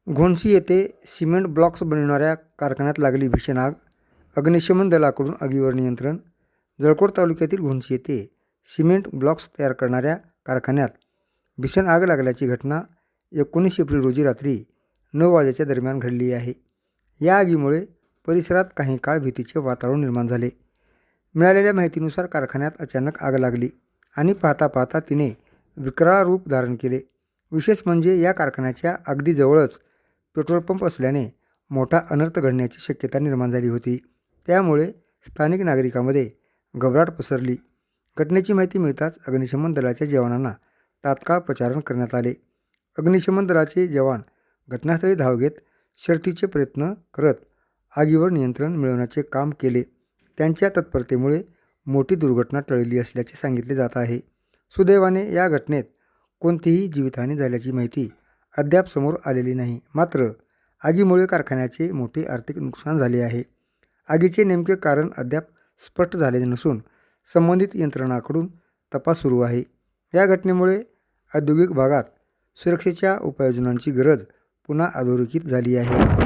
घोणसी येथे cement blocks बनविणाऱ्या कारखान्यात लागली भीषण आग. अग्निशमन दलाकडून आगीवर नियंत्रण. जळकोट तालुक्यातील घोणसी येथे सिमेंट ब्लॉक्स तयार करणाऱ्या कारखान्यात भीषण आग लागल्याची घटना 19 एप्रिल रोजी रात्री 9 वाजेच्या दरम्यान घडली आहे. या आगीमुळे परिसरात काही काळ भीतीचे वातावरण निर्माण झाले. मिळालेल्या माहितीनुसार कारखान्यात अचानक आग लागली आणि पाहता पाहता तिने विकराळ रूप धारण केले. विशेष म्हणजे या कारखान्याच्या अगदी जवळच पेट्रोल पंप असल्याने मोठा अनर्थ घडण्याची शक्यता निर्माण झाली होती. त्यामुळे स्थानिक नागरिकांमध्ये घबराट पसरली. घटनेची माहिती मिळताच अग्निशमन दलाच्या जवानांना तात्काळ प्रचारण करण्यात आले. अग्निशमन दलाचे जवान घटनास्थळी धाव घेत शर्थीचे प्रयत्न करत आगीवर नियंत्रण मिळवण्याचे काम केले. त्यांच्या तत्परतेमुळे मोठी दुर्घटना टळली असल्याचे सांगितले जात आहे. सुदैवाने या घटनेत कोणतीही जीवितहानी झाल्याची माहिती अद्याप समोर आलेली नाही. मात्र आगीमुळे कारखान्याचे मोठे आर्थिक नुकसान झाले आहे. आगीचे नेमके कारण अद्याप स्पष्ट झालेले नसून संबंधित यंत्रणांकडून तपास सुरू आहे. या घटनेमुळे औद्योगिक भागात सुरक्षेच्या उपाययोजनांची गरज पुन्हा अधोरेखित झाली आहे.